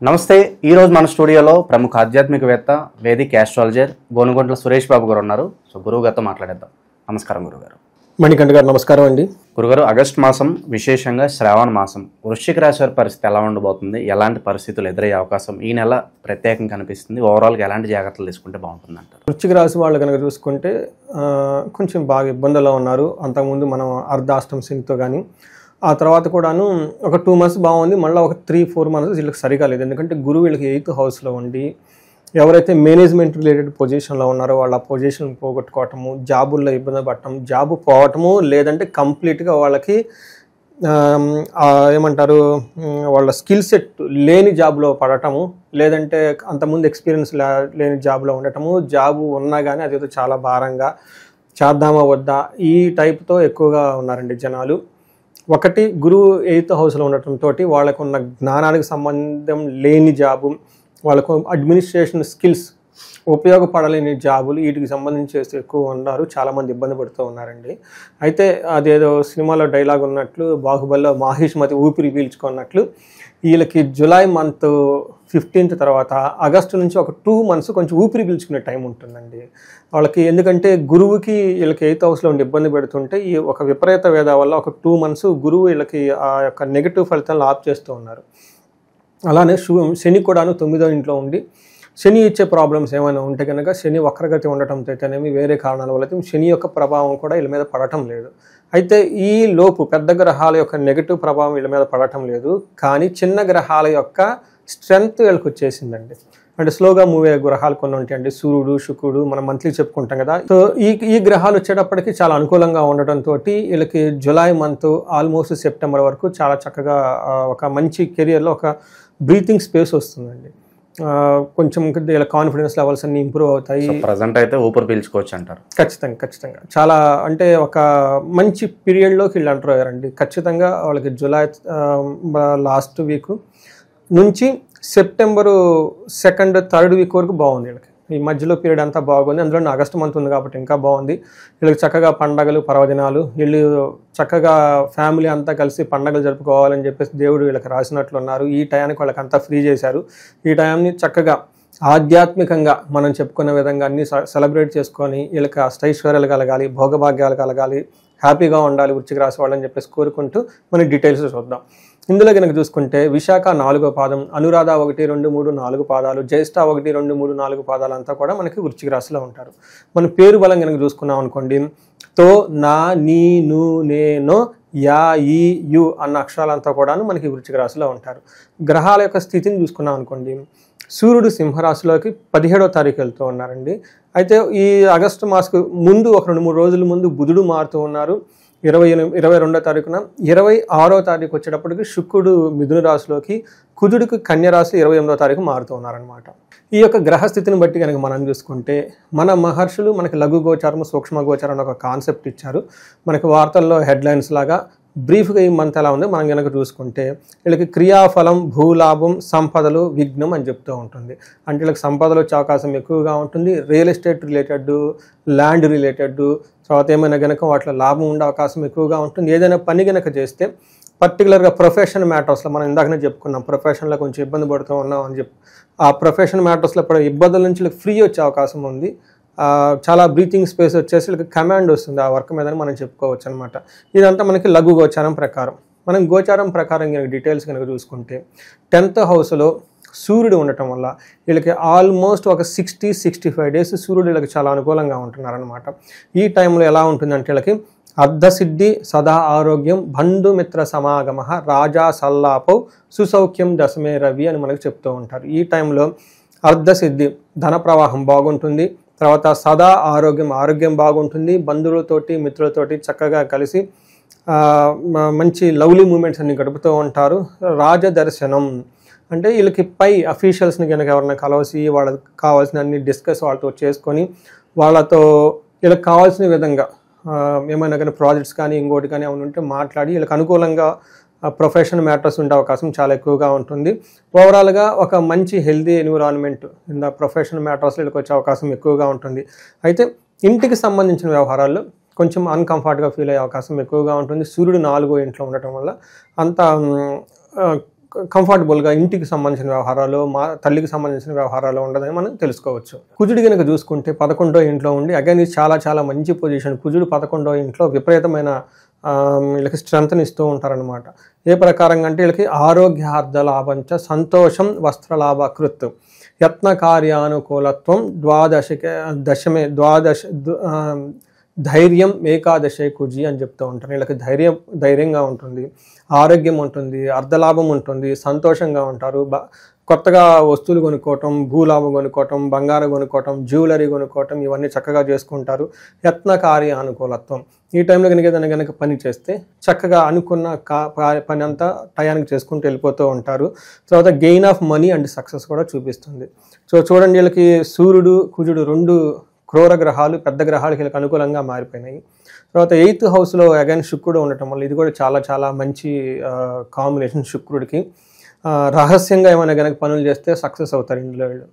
నమస్తే. ఈరోజు మన స్టూడియోలో ప్రముఖ ఆధ్యాత్మికవేత్త వేదిక్ ఆస్ట్రాలజర్ గోనుగొంట్ల సురేష్ బాబు గారు ఉన్నారు. సో గురువు గారితో మాట్లాడేద్దాం. నమస్కారం గురుగారు. మణికంఠ గారు నమస్కారం అండి. గురుగారు, ఆగస్టు మాసం విశేషంగా శ్రావణ మాసం, వృశ్చిక రాశి వారి పరిస్థితి ఎలా ఉండబోతుంది? ఎలాంటి పరిస్థితులు ఎదురయ్యే అవకాశం ఈ నెల ప్రత్యేకంగా కనిపిస్తుంది? ఓవరాల్గా ఎలాంటి జాగ్రత్తలు తీసుకుంటే బాగుంటుంది అంటారు? వృశ్చిక రాశి వాళ్ళు కనుక చూసుకుంటే కొంచెం బాగా ఇబ్బందుల్లో ఉన్నారు. అంతకుముందు మనం అర్ధాష్టమ శనితో కానీ ఆ తర్వాత కూడాను ఒక 2 months బాగుంది. మళ్ళీ ఒక 3-4 months వీళ్ళకి సరిగా లేదు. ఎందుకంటే గురువు వీళ్ళకి 8th హౌస్లో ఉండి ఎవరైతే మేనేజ్మెంట్ రిలేటెడ్ పొజిషన్లో ఉన్నారో వాళ్ళ పొజిషన్ పోగొట్టుకోవటము, జాబుల్లో ఇబ్బంది పడటం, జాబు పోవటము, లేదంటే కంప్లీట్గా వాళ్ళకి ఏమంటారు వాళ్ళ స్కిల్ సెట్ లేని జాబ్లో పడటము, లేదంటే అంతకుముందు ఎక్స్పీరియన్స్ లేని జాబ్లో ఉండటము, జాబు ఉన్నా కానీ అదేదో చాలా భారంగా చేద్దామా వద్దా ఈ టైప్తో ఎక్కువగా ఉన్నారండి జనాలు. ఒకటి, గురువు 8th హౌస్లో ఉండటంతో వాళ్ళకు ఉన్న జ్ఞానానికి సంబంధం లేని జాబు, వాళ్ళకు అడ్మినిస్ట్రేషన్ స్కిల్స్ ఉపయోగపడలేని జాబులు వీటికి సంబంధించి చేస్తూ ఎక్కువ ఉన్నారు. చాలామంది ఇబ్బంది పడుతూ ఉన్నారండి. అయితే అదేదో సినిమాలో డైలాగ్ ఉన్నట్లు, బాహుబలిలో మాహిష్మతి ఊపిరి పీల్చుకున్నట్లు వీళ్ళకి జూలై మంత్ 15th తర్వాత ఆగస్టు నుంచి ఒక 2 months కొంచెం ఊపిరి పీల్చుకునే టైం ఉంటుందండి వాళ్ళకి. ఎందుకంటే గురువుకి వీళ్ళకి 8th హౌస్లో ఉండి ఇబ్బంది పెడుతుంటే ఈ ఒక విపరీత వేద వల్ల ఒక 2 months గురువు వీళ్ళకి ఆ యొక్క నెగిటివ్ ఫలితాలను ఆఫ్ చేస్తూ ఉన్నారు. అలానే శని కూడాను 9వ ఇంట్లో ఉండి శని ఇచ్చే ప్రాబ్లమ్స్ ఏమైనా ఉంటే కనుక శని వక్రగతి ఉండటంతో అయితేనేమి వేరే కారణాల వల్ల శని యొక్క ప్రభావం కూడా వీళ్ళ మీద పడటం లేదు. అయితే ఈ లోపు పెద్ద గ్రహాల యొక్క నెగిటివ్ ప్రభావం వీళ్ళ మీద పడటం లేదు, కానీ చిన్న గ్రహాల యొక్క స్ట్రెంగ్త్ వీళ్ళకి వచ్చేసిందండి. అంటే స్లోగా మూవ్ అయ్యే గ్రహాలు కొన్ని ఉంటాయండి, సూర్యుడు, శుక్రుడు, మనం మంత్లీ చెప్పుకుంటాం కదా. సో ఈ గ్రహాలు వచ్చేటప్పటికి చాలా అనుకూలంగా ఉండటంతో వీళ్ళకి జూలై మంత్ ఆల్మోస్ట్ సెప్టెంబర్ వరకు చాలా చక్కగా ఒక మంచి కెరియర్లో ఒక బ్రీతింగ్ స్పేస్ వస్తుందండి. కొంచెం ఇలా కాన్ఫిడెన్స్ లెవెల్స్ అన్ని ఇంప్రూవ్ అవుతాయి. ప్రజెంట్ అయితే ఊపిరి పీల్చుకోవచ్చు అంటారు. ఖచ్చితంగా చాలా అంటే ఒక మంచి పీరియడ్లోకి వీళ్ళు ఎంటర్ అయ్యారండి. ఖచ్చితంగా వాళ్ళకి జూలై లాస్ట్ వీక్ నుంచి సెప్టెంబరు 2nd, 3rd వీక్ వరకు బాగుంది వీళ్ళకి. ఈ మధ్యలో పీరియడ్ అంతా బాగుంది. అందులో ఆగస్టు మంత్ ఉంది కాబట్టి ఇంకా బాగుంది. వీళ్ళకి చక్కగా పండగలు, పర్వదినాలు, వీళ్ళు చక్కగా ఫ్యామిలీ అంతా కలిసి పండగలు జరుపుకోవాలని చెప్పేసి దేవుడు వీళ్ళకి రాసినట్లున్నారు. ఈ టయానికి వాళ్ళకి అంతా ఫ్రీ చేశారు. ఈ టైంని చక్కగా ఆధ్యాత్మికంగా మనం చెప్పుకునే విధంగా అన్ని సెలబ్రేట్ చేసుకొని వీళ్ళకి అష్టైశ్వర్యాలు కలగాలి, భోగభాగ్యాలు కలగాలి, హ్యాపీగా ఉండాలి వృశ్చిక రాశి వాళ్ళని చెప్పేసి కోరుకుంటూ మన డీటెయిల్స్ చూద్దాం. ఇందులో కనుక చూసుకుంటే విశాఖ 4వ పాదం, అనురాధ 1, 2, 3, 4 పాదాలు, జ్యేష్ఠ 1, 2, 3, 4 పాదాలు అంతా కూడా మనకి వృశ్చిక రాశిలో ఉంటారు. మన పేరు బలం కనుక చూసుకున్నాం అనుకోండి, తో, నా, నీ, ను, నే, నో, యా, ఈ, యు అన్న అక్షరాలంతా కూడా మనకి వృశ్చిక రాశిలో ఉంటారు. గ్రహాల యొక్క స్థితిని చూసుకున్నాం అనుకోండి, సూర్యుడు సింహరాశిలోకి 17వ తారీఖు వెళ్తూ ఉన్నారండి. అయితే ఈ ఆగస్టు మాసకు ముందు ఒక 2-3 రోజుల ముందు బుధుడు మారుతూ ఉన్నారు. 22వ తారీఖున 26వ తారీఖు వచ్చేటప్పటికి శుక్రుడు మిథున రాశిలోకి, కుజుడికి కన్య రాశి 28వ తారీఖు మారుతూ ఉన్నారనమాట. ఈ యొక్క గ్రహస్థితిని బట్టి కనుక మనం చూసుకుంటే మన మహర్షులు మనకి లఘు గోచారం, సూక్ష్మ గోచారం అని ఒక కాన్సెప్ట్ ఇచ్చారు. మనకి వార్తల్లో హెడ్లైన్స్ లాగా బ్రీఫ్గా ఈ మంత్ ఎలా ఉందో మనం కనుక చూసుకుంటే వీళ్ళకి క్రియాఫలం, భూలాభం, సంపదలు, విఘ్నం అని చెప్తూ ఉంటుంది. అంటే వీళ్ళకి సంపదలు వచ్చే అవకాశం ఎక్కువగా ఉంటుంది. Real estate related, land related, తర్వాత ఏమైనా కనుక వాటిలో లాభం ఉండే అవకాశం ఎక్కువగా ఉంటుంది. ఏదైనా పని కనుక చేస్తే పర్టికులర్గా ప్రొఫెషన్ మ్యాటర్స్లో మనం ఇందాకనే చెప్పుకున్నాం, ప్రొఫెషన్లో కొంచెం ఇబ్బంది పడుతూ ఉన్నాం అని చెప్పి ఆ ప్రొఫెషన్ మ్యాటర్స్లో పడే ఇబ్బందుల నుంచి ఫ్రీ వచ్చే అవకాశం ఉంది. చాలా బ్రీతింగ్ స్పేస్ వచ్చేసి వీళ్ళకి కమాండ్ వస్తుంది ఆ వర్క్ మీద మనం చెప్పుకోవచ్చు అనమాట. ఇదంతా మనకి లఘు గోచారం ప్రకారం. మనం గోచారం ప్రకారం కనుక డీటెయిల్స్ కనుక చూసుకుంటే 10th హౌస్లో సూర్యుడు ఉండటం వల్ల వీళ్ళకి ఆల్మోస్ట్ ఒక 60-65 days సూర్యుడు వీళ్ళకి చాలా అనుకూలంగా ఉంటున్నారనమాట. ఈ టైంలో ఎలా ఉంటుందంటే వీళ్ళకి అర్ధసిద్ధి, సదా ఆరోగ్యం, బంధుమిత్ర సమాగమ, రాజా సల్లాపౌ, సుసౌఖ్యం, దశమే రవి అని మనకు చెప్తూ ఉంటారు. ఈ టైంలో అర్ధసిద్ధి ధన ప్రవాహం బాగుంటుంది. తర్వాత సదా ఆరోగ్యం బాగుంటుంది. బంధువులతోటి, మిత్రులతోటి చక్కగా కలిసి మంచి లవ్లీ మూమెంట్స్ అన్ని గడుపుతూ ఉంటారు. రాజదర్శనం అంటే వీళ్ళకి పై అఫీషియల్స్ని కనుక ఎవరైనా కలవసి వాళ్ళకి కావాల్సిన అన్ని డిస్కస్ వాళ్ళతో చేసుకొని వాళ్ళతో వీళ్ళకి కావాల్సిన విధంగా ఏమైనా కానీ ప్రాజెక్ట్స్ కానీ ఇంకోటి కానీ ఏమైనా ఉంటే మాట్లాడి వీళ్ళకి అనుకూలంగా ప్రొఫెషన్ మ్యాటర్స్ ఉండే అవకాశం చాలా ఎక్కువగా ఉంటుంది. ఓవరాల్గా ఒక మంచి healthy environment in the profession మ్యాటర్స్లో వీళ్ళకి వచ్చే అవకాశం ఎక్కువగా ఉంటుంది. అయితే ఇంటికి సంబంధించిన వ్యవహారాల్లో కొంచెం అన్కంఫర్ట్గా ఫీల్ అయ్యే అవకాశం ఎక్కువగా ఉంటుంది. సూర్యుడు 4వ ఇంట్లో ఉండటం వల్ల అంత కంఫర్టబుల్గా ఇంటికి సంబంధించిన వ్యవహారాలు, తల్లికి సంబంధించిన వ్యవహారాలు ఉండదని మనం తెలుసుకోవచ్చు. కుజుడు కనుక చూసుకుంటే 11వ ఇంట్లో ఉండి అగైన్ ఇది చాలా చాలా మంచి పొజిషన్. కుజుడు 11వ ఇంట్లో విపరీతమైన వీళ్ళకి స్ట్రెంత్ని ఇస్తూ ఉంటారనమాట. ఏ ప్రకారంగా అంటే వీళ్ళకి ఆరోగ్యార్థ లాభంచ సంతోషం వస్త్రలాభ కృత్ యత్న కార్యానుకూలత్వం ధైర్యం ఏకాదశే కుజి అని చెప్తూ ఉంటారు. వీళ్ళకి ధైర్యంగా ఉంటుంది, ఆరోగ్యం ఉంటుంది, అర్ధలాభం ఉంటుంది, సంతోషంగా ఉంటారు. కొత్తగా వస్తువులు కొనుక్కోవటం, భూలాభం కొనుక్కోవటం, బంగారం కొనుక్కోవటం, జ్యువెలరీ కొనుక్కోవటం ఇవన్నీ చక్కగా చేసుకుంటారు. యత్న కార్య అనుకూలత్వం ఈ టైంలో కనుక పని చేస్తే చక్కగా అనుకున్న పని అంతా టయానికి చేసుకుంటూ వెళ్ళిపోతూ ఉంటారు. తర్వాత gain of money and success కూడా చూపిస్తుంది. సో చూడండి, వీళ్ళకి సూర్యుడు కుజుడు 2 క్రూర గ్రహాలు, పెద్ద గ్రహాలు వీళ్ళకి అనుకూలంగా మారిపోయినాయి. తర్వాత 8th హౌస్లో అగైన్ శుక్రుడు ఉండటం వల్ల ఇది కూడా చాలా చాలా మంచి కాంబినేషన్ శుక్రుడికి. రహస్యంగా ఏమైనా కనుక పనులు చేస్తే సక్సెస్ అవుతారు ఇందులో వీళ్ళు.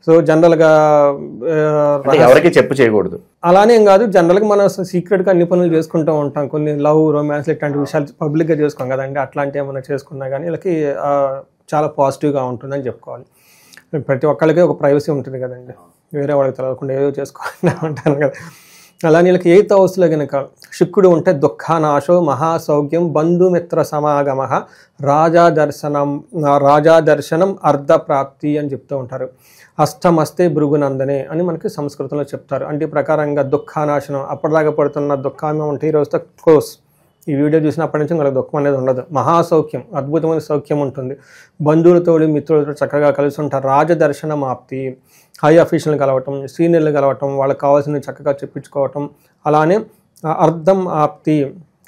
సో జనరల్గా ఎవరికి చెప్పు చేయకూడదు అలానే ఏం కాదు, జనరల్గా మనం సీక్రెట్గా అన్ని పనులు చేసుకుంటూ ఉంటాం. కొన్ని లవ్, రొమాన్స్ ఇట్లాంటి విషయాలు పబ్లిక్గా చేసుకోం కదండి. అట్లాంటివి ఏమైనా చేసుకున్నా కానీ వీళ్ళకి చాలా పాజిటివ్గా ఉంటుందని చెప్పుకోవాలి. ప్రతి ఒక్కళ్ళకి ఒక ప్రైవసీ ఉంటుంది కదండి, వేరే వాళ్ళకి తెలవకుండా ఏదో చేసుకోకుండా ఉంటాను కదా. అలానే వీళ్ళకి 8th హౌస్లో కనుక శుక్రుడు ఉంటే దుఃఖానాశో మహాసౌఖ్యం బంధుమిత్ర సమాగమ రాజాదర్శనం అర్ధప్రాప్తి అని చెప్తూ ఉంటారు. అష్టమస్తే భృగునందనే అని మనకి సంస్కృతంలో చెప్తారు. అంటే ఈ ప్రకారంగా దుఃఖానాశనం, అప్పటిదాకా పడుతున్న దుఃఖాన్ని ఉంటే ఈరోజుతో క్లోజ్. ఈ వీడియో చూసినప్పటి నుంచి మనకు దుఃఖం అనేది ఉండదు. మహాసౌఖ్యం, అద్భుతమైన సౌఖ్యం ఉంటుంది. బంధువులతో మిత్రులతో చక్కగా కలిసి ఉంటారు. రాజదర్శనం ఆప్తి, హై అఫీషియల్ని కలవటం, సీనియర్లు కలవటం, వాళ్ళకి కావాల్సినవి చక్కగా చెప్పించుకోవటం. అలానే అర్థం ఆప్తి,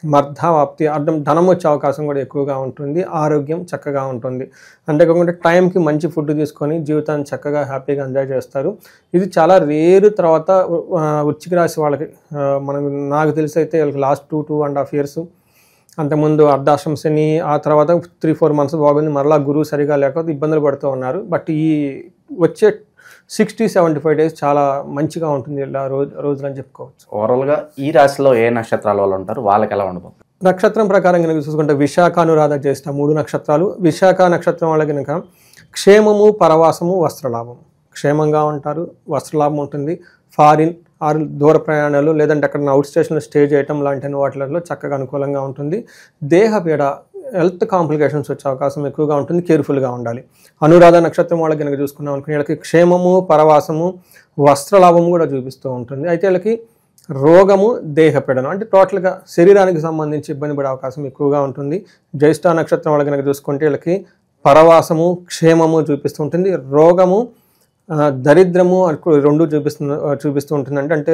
మర్ధాప్తి, అర్థం ధనం వచ్చే అవకాశం కూడా ఎక్కువగా ఉంటుంది. ఆరోగ్యం చక్కగా ఉంటుంది. అంతేకాకుండా టైంకి మంచి ఫుడ్ తీసుకొని జీవితాన్ని చక్కగా హ్యాపీగా ఎంజాయ్ చేస్తారు. ఇది చాలా రేరు. తర్వాత వృశ్చిక రాశి వాళ్ళకి నాకు తెలిసి అయితే వీళ్ళకి లాస్ట్ 2.5 years అంతకుముందు అర్ధాశ్రమ శని, ఆ తర్వాత 3-4 months బాగుంది. మరలా గురువు సరిగా లేకపోతే ఇబ్బందులు పడుతూ ఉన్నారు. బట్ ఈ వచ్చే 60-75 days చాలా మంచిగా ఉంటుంది ఇలా రోజులని చెప్పుకోవచ్చు. ఓవరాల్గా ఈ రాశిలో ఏ నక్షత్రాల వాళ్ళు ఉంటారు, వాళ్ళకి ఎలా ఉండబోతుంది? నక్షత్రం ప్రకారం కనుక చూసుకుంటే విశాఖ, అనురాధ, జ్యేష్ఠ 3 నక్షత్రాలు. విశాఖ నక్షత్రం వాళ్ళకి కనుక క్షేమము, పరవాసము, వస్త్రలాభం. క్షేమంగా ఉంటారు, వస్త్రలాభం ఉంటుంది. ఫారిన్ ఆరు దూర ప్రయాణాలు, లేదంటే అక్కడ అవుట్ స్టేషన్లో స్టే చేయటం లాంటి వాటిలో చక్కగా అనుకూలంగా ఉంటుంది. దేహపీడ, హెల్త్ కాంప్లికేషన్స్ వచ్చే అవకాశం ఎక్కువగా ఉంటుంది. కేర్ఫుల్గా ఉండాలి. అనురాధ నక్షత్రం వాళ్ళకి కనుక చూసుకున్నాం అనుకుని వీళ్ళకి క్షేమము, పరవాసము, వస్త్రలాభము కూడా చూపిస్తూ ఉంటుంది. అయితే వీళ్ళకి రోగము, దేహపీడనం అంటే టోటల్గా శరీరానికి సంబంధించి ఇబ్బంది పడే అవకాశం ఎక్కువగా ఉంటుంది. జ్యేష్ఠ నక్షత్రం వాళ్ళకి కనుక చూసుకుంటే వీళ్ళకి పరవాసము, క్షేమము చూపిస్తూ ఉంటుంది. రోగము, దరిద్రము 2 చూపిస్తూ ఉంటుంది. అంటే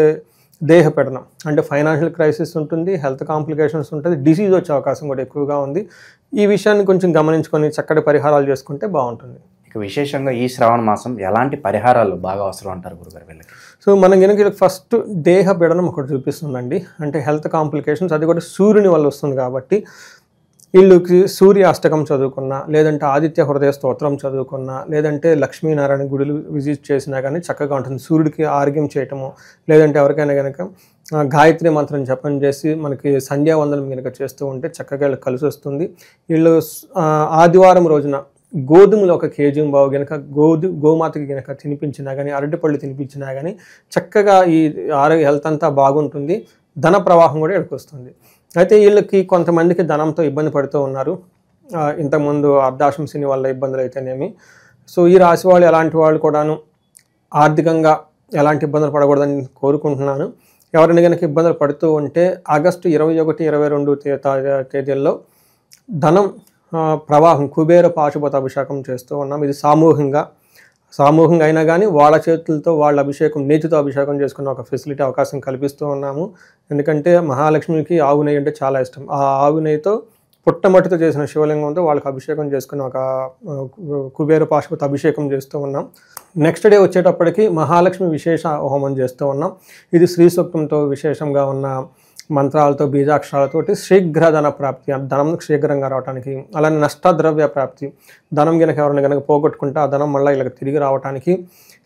దేహపీడనం అంటే ఫైనాన్షియల్ క్రైసిస్ ఉంటుంది, హెల్త్ కాంప్లికేషన్స్ ఉంటుంది, డిసీజ్ వచ్చే అవకాశం కూడా ఎక్కువగా ఉంది. ఈ విషయాన్ని కొంచెం గమనించుకొని చక్కటి పరిహారాలు చేసుకుంటే బాగుంటుంది. ఇక విశేషంగా ఈ శ్రావణ మాసం ఎలాంటి పరిహారాలు బాగా అవసరం అంటారు గురుగారు వీళ్ళకి? సో మనం కనుక ఫస్ట్ దేహపీడనం ఒకటి చూపిస్తుందండి. అంటే హెల్త్ కాంప్లికేషన్స్, అది కూడా సూర్యుని వల్ల వస్తుంది కాబట్టి వీళ్ళకి సూర్య అష్టకం చదువుకున్నా, లేదంటే ఆదిత్య హృదయ స్తోత్రం చదువుకున్నా, లేదంటే లక్ష్మీనారాయణ గుడులు విజిట్ చేసినా కానీ చక్కగా ఉంటుంది. సూర్యుడికి ఆరోగ్యం చేయటము, లేదంటే ఎవరికైనా కనుక గాయత్రి మంత్రం జపం చేసి మనకి సంధ్యావందనం కనుక చేస్తూ ఉంటే చక్కగా కలిసి వస్తుంది. వీళ్ళు ఆదివారం రోజున గోధుమలు 1 kg కనుక గోమాతకి కనుక తినిపించినా కానీ, అరటిపళ్ళు తినిపించినా కానీ చక్కగా ఈ ఆరోగ్య హెల్త్ అంతా బాగుంటుంది. ధన ప్రవాహం కూడా ఇక్కడికి వస్తుంది. అయితే వీళ్ళకి కొంతమందికి ధనంతో ఇబ్బంది పడుతూ ఉన్నారు. ఇంతకుముందు అర్ధాశ్రమ శని వల్ల ఇబ్బందులు అయితేనేమి. సో ఈ రాశి వాళ్ళు ఎలాంటి వాళ్ళు కూడాను ఆర్థికంగా ఎలాంటి ఇబ్బందులు పడకూడదని కోరుకుంటున్నాను. ఎవరైనా కనుక ఇబ్బందులు పడుతూ ఉంటే ఆగస్టు 21, 22 తేదీల్లో ధనం ప్రవాహం కుబేర పాశుపత అభిషేకం చేస్తూ ఉన్నాం. ఇది సామూహికంగా అయినా కానీ వాళ్ళ చేతులతో వాళ్ళ అభిషేకం, నేతితో అభిషేకం చేసుకున్న ఒక ఫెసిలిటీ అవకాశం కల్పిస్తూ ఉన్నాము. ఎందుకంటే మహాలక్ష్మికి ఆవు నెయ్యి అంటే చాలా ఇష్టం. ఆ ఆవు నెయ్యితో పుట్టమట్టితో చేసిన శివలింగంతో వాళ్ళకి అభిషేకం చేసుకుని ఒక కుబేర పాశుపత అభిషేకం చేస్తూ ఉన్నాం. నెక్స్ట్ డే వచ్చేటప్పటికి మహాలక్ష్మి విశేష హోమం చేస్తూ ఉన్నాం. ఇది శ్రీ సూక్తంతో విశేషంగా ఉన్న మంత్రాలతో, బీజాక్షరాలతోటి శీఘ్ర ధన ప్రాప్తి, ధనం శీఘ్రంగా రావడానికి. అలానే నష్టద్రవ్య ప్రాప్తి, ధనం కనుక ఎవరైనా కనుక పోగొట్టుకుంటే ఆ ధనం మళ్ళీ ఇలా తిరిగి రావడానికి,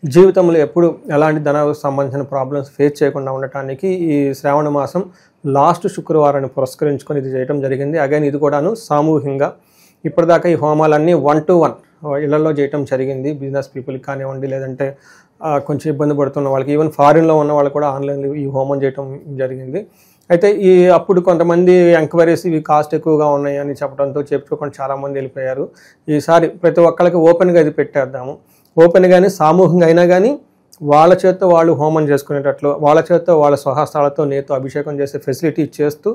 జీవితంలో ఎప్పుడు ఎలాంటి ధన సంబంధించిన ప్రాబ్లమ్స్ ఫేస్ చేయకుండా ఉండటానికి ఈ శ్రావణ మాసం లాస్ట్ శుక్రవారాన్ని పురస్కరించుకొని ఇది చేయడం జరిగింది. అగైన్ ఇది కూడాను సామూహికంగా ఇప్పటిదాకా ఈ హోమాలన్నీ 1-to-1 ఇళ్లలో చేయటం జరిగింది. బిజినెస్ పీపుల్కి కానివ్వండి, లేదంటే కొంచెం ఇబ్బంది పడుతున్న వాళ్ళకి, ఈవెన్ ఫారిన్లో ఉన్న వాళ్ళు కూడా ఆన్లైన్లో ఈ హోమం చేయటం జరిగింది. అయితే అప్పుడు కొంతమంది ఎంక్వైరీస్ ఇవి కాస్ట్ ఎక్కువగా ఉన్నాయి అని చెప్పడంతో చెప్పుకోకుండా చాలామంది వెళ్ళిపోయారు. ఈసారి ప్రతి ఒక్కరికి ఓపెన్గా ఇది పెట్టేద్దాము. ఓపెన్గానే సామూహికంగా అయినా కానీ వాళ్ళ చేత్తో వాళ్ళు హోమం చేసుకునేటట్లు, వాళ్ళ చేత్తో వాళ్ళ స్వహస్తాలతో నేతో అభిషేకం చేసే ఫెసిలిటీ చేస్తూ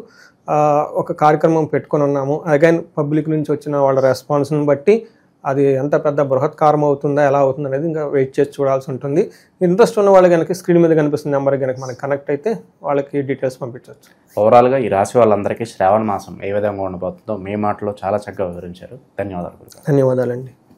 ఒక కార్యక్రమం పెట్టుకొని ఉన్నాము. అగైన్ పబ్లిక్ నుంచి వచ్చిన వాళ్ళ రెస్పాన్స్ని బట్టి అది ఎంత పెద్ద బృహత్కారం అవుతుందా, ఎలా అవుతుంది అనేది ఇంకా వెయిట్ చేసి చూడాల్సి ఉంటుంది. ఇంట్రెస్ట్ ఉన్న వాళ్ళు కనుక స్క్రీన్ మీద కనిపిస్తున్న నెంబర్ కనుక మనకి కనెక్ట్ అయితే వాళ్ళకి డీటెయిల్స్ పంపించవచ్చు. ఓవరాల్గా ఈ రాశి వాళ్ళందరికీ శ్రావణ మాసం ఏ విధంగా ఉండబోతుందో మీ మాటలో చాలా చక్కగా వివరించారు. ధన్యవాదాలు. ధన్యవాదాలండి.